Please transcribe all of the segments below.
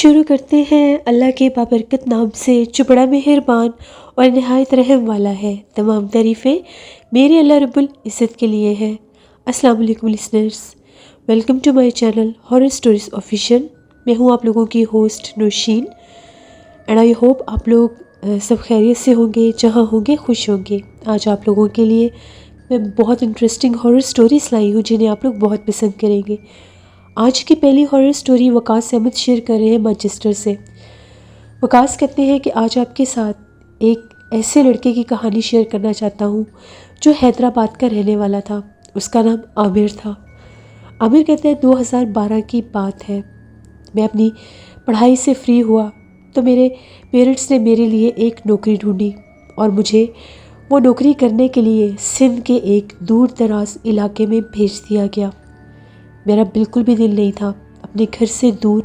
شروع کرتے ہیں اللہ کے بابرکت نام سے جو بڑا مہربان اور نہایت رحم والا ہے۔ تمام تعریفیں میرے اللہ رب العزت کے لیے ہے۔ السلام علیکم listeners, welcome to my channel horror stories official. میں ہوں آپ لوگوں کی host Nausheen, and I hope آپ لوگ سب خیریت سے ہوں گے، جہاں ہوں گے خوش ہوں گے۔ آج آپ لوگوں کے لیے میں بہت انٹرسٹنگ ہارر سٹوریز لائی ہوں جنہیں آپ لوگ بہت پسند کریں گے۔ آج کی پہلی ہارر سٹوری وقاص احمد شیئر کر رہے ہیں مانچسٹر سے۔ وقاص کہتے ہیں کہ آج آپ کے ساتھ ایک ایسے لڑکے کی کہانی شیئر کرنا چاہتا ہوں جو حیدرآباد کا رہنے والا تھا۔ اس کا نام عامر تھا۔ عامر کہتے ہیں 2012 کی بات ہے، میں اپنی پڑھائی سے فری ہوا تو میرے پیرنٹس نے میرے لیے ایک نوکری ڈھونڈی اور مجھے وہ نوکری کرنے کے لیے سندھ کے ایک دور دراز علاقے میں بھیج دیا گیا۔ میرا بالکل بھی دل نہیں تھا اپنے گھر سے دور،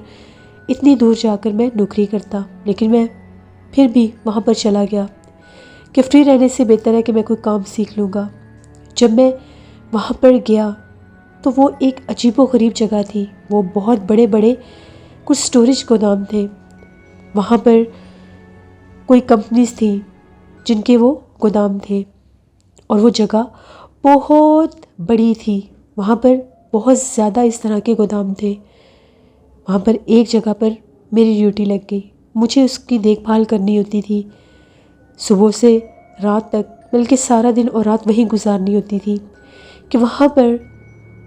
اتنی دور جا کر میں نوکری کرتا، لیکن میں پھر بھی وہاں پر چلا گیا کہ فری رہنے سے بہتر ہے کہ میں کوئی کام سیکھ لوں گا۔ جب میں وہاں پر گیا تو وہ ایک عجیب و غریب جگہ تھی۔ وہ بہت بڑے بڑے کچھ سٹوریج گودام تھے، وہاں پر کوئی کمپنیز تھیں جن کے وہ گودام تھے، اور وہ جگہ بہت بڑی تھی۔ وہاں پر بہت زیادہ اس طرح کے گودام تھے۔ وہاں پر ایک جگہ پر میری ڈیوٹی لگ گئی، مجھے اس کی دیکھ بھال کرنی ہوتی تھی، صبح سے رات تک، بلکہ سارا دن اور رات وہیں گزارنی ہوتی تھی کہ وہاں پر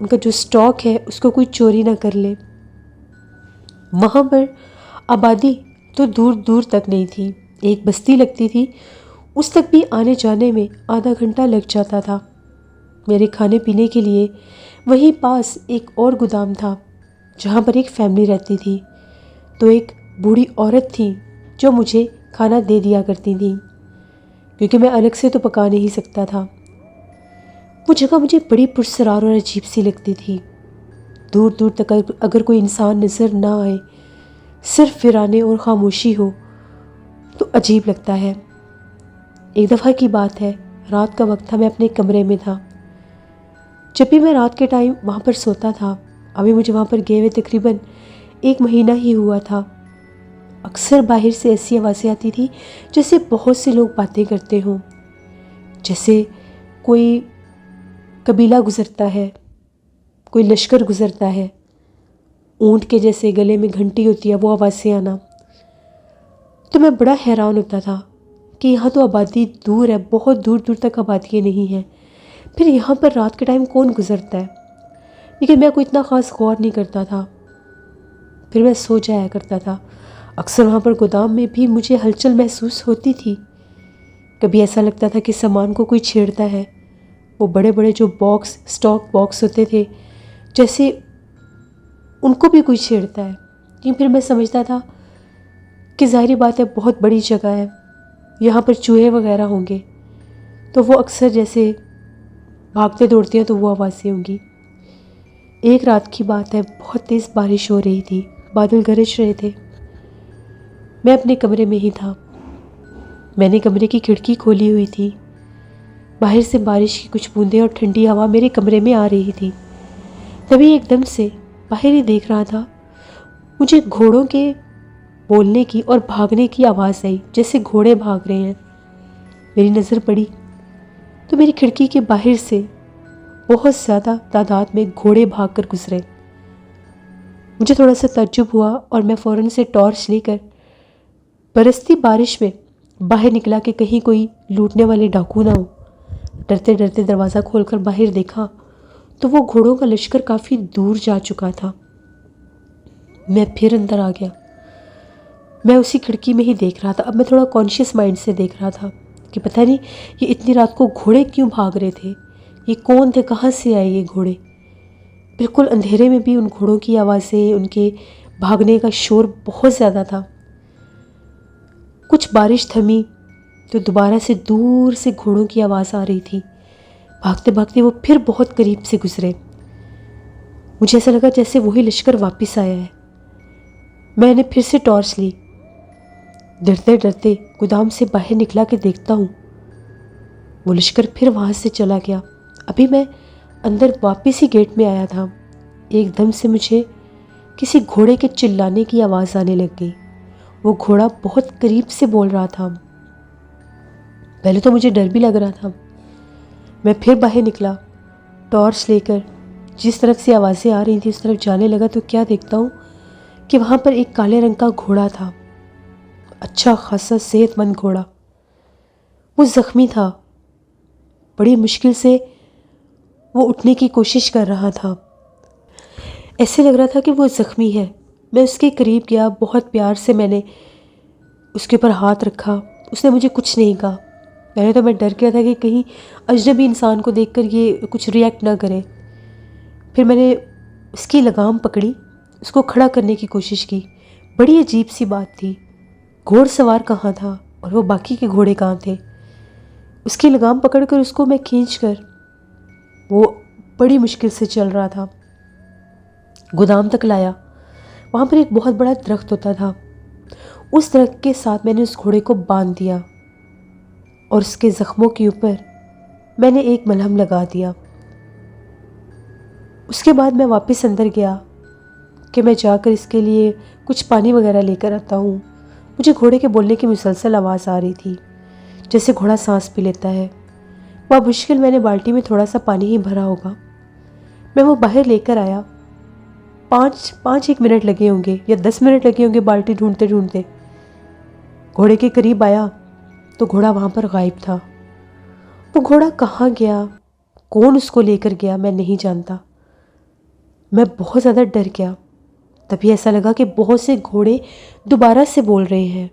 ان کا جو سٹاک ہے اس کو کوئی چوری نہ کر لے۔ وہاں پر آبادی تو دور دور تک نہیں تھی، ایک بستی لگتی تھی، اس تک بھی آنے جانے میں آدھا گھنٹہ لگ جاتا تھا۔ میرے کھانے پینے کے لیے وہیں پاس ایک اور گودام تھا جہاں پر ایک فیملی رہتی تھی، تو ایک بوڑھی عورت تھی جو مجھے کھانا دے دیا کرتی تھی، کیونکہ میں الگ سے تو پکا نہیں سکتا تھا۔ وہ جگہ مجھے بڑی پرسرار اور عجیب سی لگتی تھی۔ دور دور تک اگر کوئی انسان نظر نہ آئے، صرف ویرانے اور خاموشی ہو تو عجیب لگتا ہے۔ ایک دفعہ کی بات ہے، رات کا وقت تھا، میں اپنے کمرے میں تھا۔ جب بھی میں رات کے ٹائم وہاں پر سوتا تھا، ابھی مجھے وہاں پر گئے ہوئے تقریباً 1 مہینہ ہی ہوا تھا، اکثر باہر سے ایسی آوازیں آتی تھی جیسے بہت سے لوگ باتیں کرتے ہوں، جیسے کوئی قبیلہ گزرتا ہے، کوئی لشکر گزرتا ہے، اونٹ کے جیسے گلے میں گھنٹی ہوتی ہے، وہ آوازیں آنا۔ تو میں بڑا حیران ہوتا تھا کہ یہاں تو آبادی دور ہے، بہت دور دور تک آبادیاں نہیں ہیں، پھر یہاں پر رات کے ٹائم کون گزرتا ہے؟ لیکن میں کوئی اتنا خاص غور نہیں کرتا تھا، پھر میں سو جایا کرتا تھا۔ اکثر وہاں پر گودام میں بھی مجھے ہلچل محسوس ہوتی تھی، کبھی ایسا لگتا تھا کہ سامان کو کوئی چھیڑتا ہے۔ وہ بڑے بڑے جو باکس، سٹاک باکس ہوتے تھے، جیسے ان کو بھی کوئی چھیڑتا ہے۔ لیکن پھر میں سمجھتا تھا کہ ظاہری بات ہے، بہت بڑی جگہ ہے، یہاں پر چوہے وغیرہ ہوں گے، تو وہ اکثر جیسے بھاگتے دوڑتے ہیں تو وہ آوازیں ہوں گی۔ ایک رات کی بات ہے، بہت تیز بارش ہو رہی تھی، بادل گرج رہے تھے، میں اپنے کمرے میں ہی تھا۔ میں نے کمرے کی کھڑکی کھولی ہوئی تھی، باہر سے بارش کی کچھ بوندیں اور ٹھنڈی ہوا میرے کمرے میں آ رہی تھی۔ تبھی ایک دم سے باہر ہی دیکھ رہا تھا، مجھے گھوڑوں کے بولنے کی اور بھاگنے کی آواز آئی، جیسے گھوڑے بھاگ رہے ہیں۔ میری نظر پڑی تو میری کھڑکی کے باہر سے بہت زیادہ تعداد میں گھوڑے بھاگ کر گزرے۔ مجھے تھوڑا سا تعجب ہوا اور میں فوراً سے ٹارچ لے کر برستی بارش میں باہر نکلا کہ کہیں کوئی لوٹنے والے ڈاکو نہ ہو۔ ڈرتے ڈرتے دروازہ کھول کر باہر دیکھا تو وہ گھوڑوں کا لشکر کافی دور جا چکا تھا۔ میں پھر اندر آ گیا، میں اسی کھڑکی میں ہی دیکھ رہا تھا۔ اب میں تھوڑا کانشیس مائنڈ سے دیکھ رہا تھا کہ پتہ نہیں یہ اتنی رات کو گھوڑے کیوں بھاگ رہے تھے، یہ کون تھے، کہاں سے آئے یہ گھوڑے۔ بالکل اندھیرے میں بھی ان گھوڑوں کی آوازیں، ان کے بھاگنے کا شور بہت زیادہ تھا۔ کچھ بارش تھمی تو دوبارہ سے دور سے گھوڑوں کی آواز آ رہی تھی، بھاگتے بھاگتے وہ پھر بہت قریب سے گزرے۔ مجھے ایسا لگا جیسے وہی لشکر واپس آیا ہے۔ میں نے پھر سے ٹارچ لی، ڈرتے ڈرتے گودام سے باہر نکلا کہ دیکھتا ہوں وہ لشکر پھر وہاں سے چلا گیا۔ ابھی میں اندر واپس ہی گیٹ میں آیا تھا، ایک دم سے مجھے کسی گھوڑے کے چلانے کی آواز آنے لگ گئی۔ وہ گھوڑا بہت قریب سے بول رہا تھا۔ پہلے تو مجھے ڈر بھی لگ رہا تھا۔ میں پھر باہر نکلا، ٹارچ لے کر جس طرف سے آوازیں آ رہی تھیں اس طرف جانے لگا تو کیا دیکھتا ہوں کہ وہاں پر ایک کالے رنگ کا گھوڑا تھا، اچھا خاصا صحت مند گھوڑا۔ وہ زخمی تھا، بڑی مشکل سے وہ اٹھنے کی کوشش کر رہا تھا، ایسے لگ رہا تھا کہ وہ زخمی ہے۔ میں اس کے قریب گیا، بہت پیار سے میں نے اس کے اوپر ہاتھ رکھا۔ اس نے مجھے کچھ نہیں کہا۔ پہلے تو میں ڈر گیا تھا کہ کہیں اجنبی انسان کو دیکھ کر یہ کچھ ریئیکٹ نہ کرے۔ پھر میں نے اس کی لگام پکڑی، اس کو کھڑا کرنے کی کوشش کی۔ بڑی عجیب سی بات تھی، گھوڑ سوار کہاں تھا اور وہ باقی کے گھوڑے کہاں تھے؟ اس کی لگام پکڑ کر اس کو میں کھینچ کر، وہ بڑی مشکل سے چل رہا تھا، گودام تک لایا۔ وہاں پر ایک بہت بڑا درخت ہوتا تھا، اس درخت کے ساتھ میں نے اس گھوڑے کو باندھ دیا اور اس کے زخموں کے اوپر میں نے ایک ملہم لگا دیا۔ اس کے بعد میں واپس اندر گیا کہ میں جا کر اس کے لیے کچھ پانی وغیرہ لے کر آتا ہوں۔ مجھے گھوڑے کے بولنے کی مسلسل آواز آ رہی تھی، جیسے گھوڑا سانس پی لیتا ہے۔ وہ مشکل میں نے بالٹی میں تھوڑا سا پانی ہی بھرا ہوگا، میں وہ باہر لے کر آیا۔ پانچ ایک منٹ لگے ہوں گے یا 10 منٹ لگے ہوں گے بالٹی ڈھونڈتے ڈھونڈتے۔ گھوڑے کے قریب آیا تو گھوڑا وہاں پر غائب تھا۔ وہ گھوڑا کہاں گیا، کون اس کو لے کر گیا، میں نہیں جانتا۔ میں بہت زیادہ ڈر گیا۔ تبھی ایسا لگا کہ بہت سے گھوڑے دوبارہ سے بول رہے ہیں،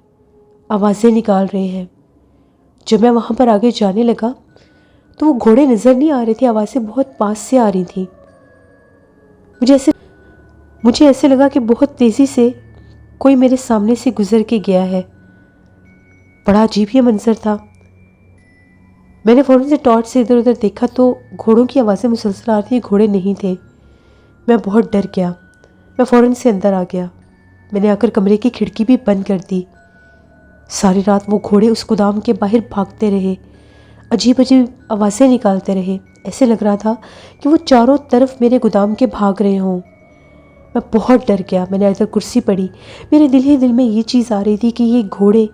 آوازیں نکال رہے ہیں۔ جب میں وہاں پر آگے جانے لگا تو وہ گھوڑے نظر نہیں آ رہے تھے، آوازیں بہت پاس سے آ رہی تھیں۔ مجھے ایسے لگا کہ بہت تیزی سے کوئی میرے سامنے سے گزر کے گیا ہے۔ بڑا عجیب یہ منظر تھا۔ میں نے فوراً سے ٹارچ سے ادھر ادھر دیکھا تو گھوڑوں کی آوازیں مسلسل آ رہی تھیں، گھوڑے نہیں تھے۔ میں بہت ڈر گیا، میں فوراً سے اندر آ گیا۔ میں نے آ کر کمرے کی کھڑکی بھی بند کر دی۔ ساری رات وہ گھوڑے اس گودام کے باہر بھاگتے رہے، عجیب عجیب آوازیں نکالتے رہے، ایسے لگ رہا تھا کہ وہ چاروں طرف میرے گودام کے بھاگ رہے ہوں۔ میں بہت ڈر گیا، میں نے ادھر کرسی پڑی۔ میرے دل ہی دل میں یہ چیز آ رہی تھی کہ یہ گھوڑے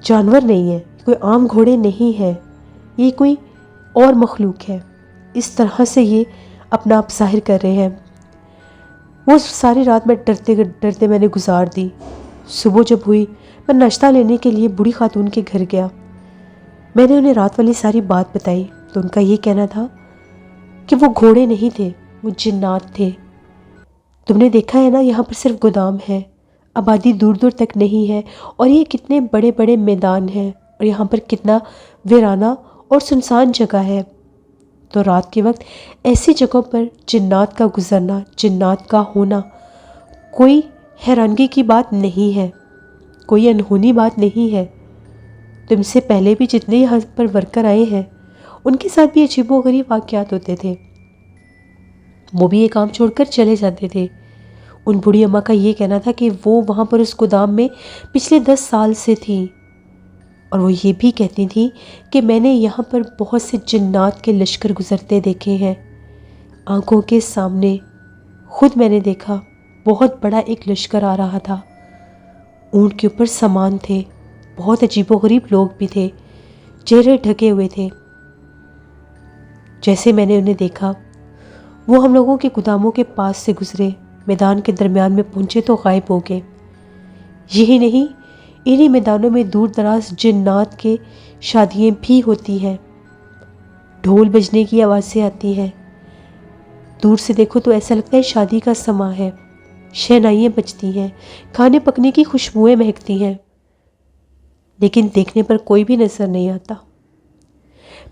جانور نہیں ہیں، کوئی عام گھوڑے نہیں ہیں، یہ کوئی اور مخلوق ہے، اس طرح سے یہ اپنا آپ ظاہر کر رہے ہیں۔ وہ ساری رات میں ڈرتے ڈرتے میں نے گزار دی۔ صبح جب ہوئی میں ناشتہ لینے کے لیے بوڑھی خاتون کے گھر گیا۔ میں نے انہیں رات والی ساری بات بتائی تو ان کا یہ کہنا تھا کہ وہ گھوڑے نہیں تھے، وہ جنات تھے۔ تم نے دیکھا ہے نا، یہاں پر صرف گودام ہے، آبادی دور دور تک نہیں ہے، اور یہ کتنے بڑے بڑے میدان ہیں اور یہاں پر کتنا ویرانہ اور سنسان جگہ ہے۔ تو رات کے وقت ایسی جگہوں پر جنات کا گزرنا، جنات کا ہونا کوئی حیرانگی کی بات نہیں ہے، کوئی انہونی بات نہیں ہے۔ تم سے پہلے بھی جتنے یہاں پر ورکر آئے ہیں ان کے ساتھ بھی عجیب و غریب واقعات ہوتے تھے، وہ بھی یہ کام چھوڑ کر چلے جاتے تھے۔ ان بوڑھی اماں کا یہ کہنا تھا کہ وہ وہاں پر اس گودام میں پچھلے 10 سال سے تھیں، اور وہ یہ بھی کہتی تھیں کہ میں نے یہاں پر بہت سے جنات کے لشکر گزرتے دیکھے ہیں، آنکھوں کے سامنے خود میں نے دیکھا، بہت بڑا ایک لشکر آ رہا تھا، اونٹ کے اوپر سامان تھے، بہت عجیب و غریب لوگ بھی تھے، چہرے ڈھکے ہوئے تھے۔ جیسے میں نے انہیں دیکھا وہ ہم لوگوں کے گوداموں کے پاس سے گزرے، میدان کے درمیان میں پہنچے تو غائب ہو گئے۔ یہی نہیں، انہی میدانوں میں دور دراز جنات کے شادیاں بھی ہوتی ہیں، ڈھول بجنے کی آوازیں آتی ہیں، دور سے دیکھو تو ایسا لگتا ہے شادی کا سماں ہے، شہنائیاں بجتی ہیں، کھانے پکنے کی خوشبوئیں مہکتی ہیں، لیکن دیکھنے پر کوئی بھی نظر نہیں آتا۔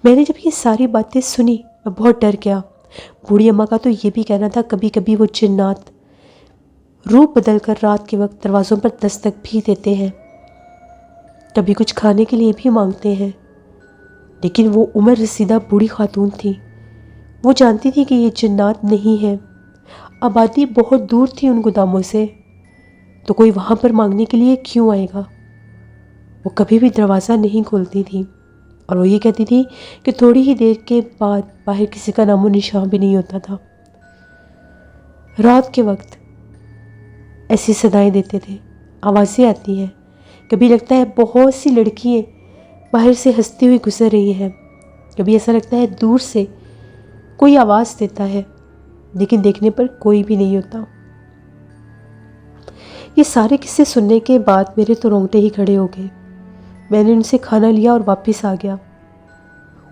میں نے جب یہ ساری باتیں سنی میں بہت ڈر گیا۔ بوڑھی اماں کا تو یہ بھی کہنا تھا کبھی کبھی وہ جنات روپ بدل کر رات کے وقت دروازوں پر دستک بھی دیتے ہیں، کبھی کچھ کھانے کے لیے بھی مانگتے ہیں، لیکن وہ عمر رسیدہ بوڑھی خاتون تھی، وہ جانتی تھی کہ یہ جنات نہیں ہیں، آبادی بہت دور تھی ان گوداموں سے، تو کوئی وہاں پر مانگنے کے لیے کیوں آئے گا۔ وہ کبھی بھی دروازہ نہیں کھولتی تھی، اور وہ یہ کہتی تھی کہ تھوڑی ہی دیر کے بعد باہر کسی کا نام و نشان بھی نہیں ہوتا تھا۔ رات کے وقت ایسی صدائیں دیتے تھے، آوازیں آتی ہیں، کبھی لگتا ہے بہت سی لڑکیاں باہر سے ہنستی ہوئی گزر رہی ہیں، کبھی ایسا لگتا ہے دور سے کوئی آواز دیتا ہے لیکن دیکھنے پر کوئی بھی نہیں ہوتا۔ یہ سارے قصے سننے کے بعد میرے تو رونگٹے ہی کھڑے ہو گئے۔ میں نے ان سے کھانا لیا اور واپس آ گیا۔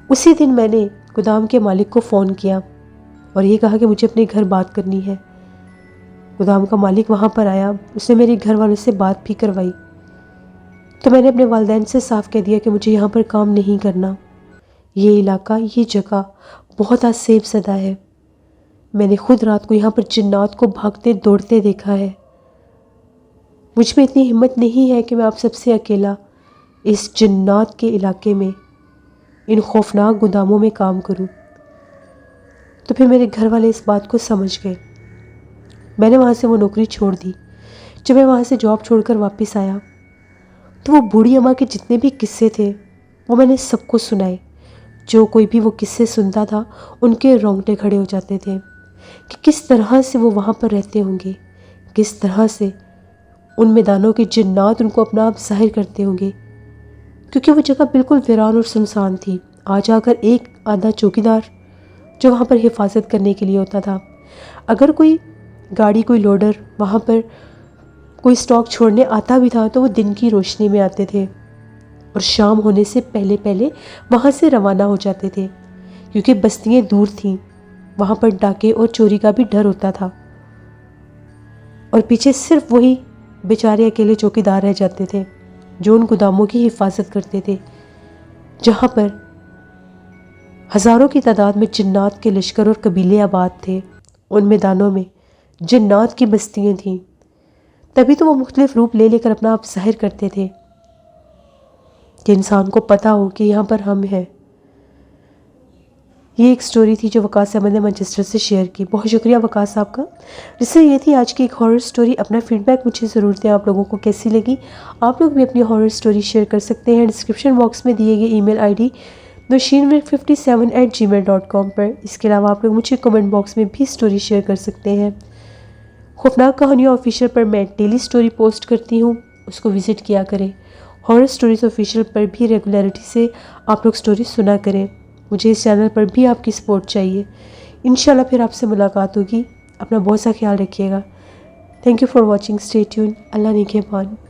اسی دن میں نے گودام کے مالک کو فون کیا اور یہ کہا کہ مجھے اپنے گھر بات کرنی ہے۔ گودام کا مالک وہاں پر آیا، اس نے میرے گھر والوں سے بات بھی کروائی، تو میں نے اپنے والدین سے صاف کہہ دیا کہ مجھے یہاں پر کام نہیں کرنا۔ یہ علاقہ، یہ جگہ بہت عصیب زدہ ہے۔ میں نے خود رات کو یہاں پر جنات کو بھاگتے دوڑتے دیکھا ہے۔ مجھ میں اتنی ہمت نہیں ہے کہ میں آپ سب سے اکیلا اس جنات کے علاقے میں ان خوفناک گوداموں میں کام کروں۔ تو پھر میرے گھر والے اس بات کو سمجھ گئے۔ میں نے وہاں سے وہ نوکری چھوڑ دی۔ جب میں وہاں سے جاب چھوڑ کر واپس آیا تو وہ بوڑھی اماں کے جتنے بھی قصے تھے وہ میں نے سب کو سنائے۔ جو کوئی بھی وہ قصے سنتا تھا ان کے رونگٹے کھڑے ہو جاتے تھے کہ کس طرح سے وہ وہاں پر رہتے ہوں گے، کس طرح سے ان میدانوں کے جنات ان کو اپنا آپ ظاہر کرتے ہوں گے، کیونکہ وہ جگہ بالکل ویران اور سنسان تھی۔ آ جا کر ایک آدھا چوکیدار جو وہاں پر حفاظت کرنے کے لیے ہوتا تھا، اگر کوئی گاڑی، کوئی لوڈر وہاں پر کوئی سٹاک چھوڑنے آتا بھی تھا تو وہ دن کی روشنی میں آتے تھے اور شام ہونے سے پہلے پہلے وہاں سے روانہ ہو جاتے تھے، کیونکہ بستیاں دور تھیں، وہاں پر ڈاکے اور چوری کا بھی ڈر ہوتا تھا، اور پیچھے صرف وہی بیچارے اکیلے چوکیدار رہ جاتے تھے جو ان گوداموں کی حفاظت کرتے تھے، جہاں پر ہزاروں کی تعداد میں جنات کے لشکر اور قبیلے آباد تھے۔ ان میدانوں میں جنات کی بستیاں تھیں، تبھی تو وہ مختلف روپ لے لے کر اپنا آپ ظاہر کرتے تھے کہ انسان کو پتہ ہو کہ یہاں پر ہم ہیں۔ یہ ایک سٹوری تھی جو وقاص احمد نے مانچسٹر سے شیئر کی۔ بہت شکریہ وقاص صاحب کا۔ جس سے یہ تھی آج کی ایک ہارر سٹوری۔ اپنا فیڈ بیک مجھے ضرور دیں، آپ لوگوں کو کیسی لگی۔ آپ لوگ بھی اپنی ہارر سٹوری شیئر کر سکتے ہیں ڈسکرپشن باکس میں دیے گئے ای میل آئی ڈی nushinmir57@gmail.com پر۔ اس کے علاوہ آپ لوگ مجھے کمنٹ باکس میں بھی سٹوری شیئر کر سکتے ہیں۔ خوفناک کہانیوں آفیشیل پر میں ڈیلی سٹوری پوسٹ کرتی ہوں، اس کو وزٹ کیا کریں۔ ہارر سٹوریز آفیشیل پر بھی ریگولیرٹی سے آپ لوگ سٹوری سنا کریں۔ مجھے اس چینل پر بھی آپ کی سپورٹ چاہیے۔ انشاءاللہ پھر آپ سے ملاقات ہوگی۔ اپنا بہت سا خیال رکھیے گا۔ Thank you for watching. Stay tune. اللہ نگہبان۔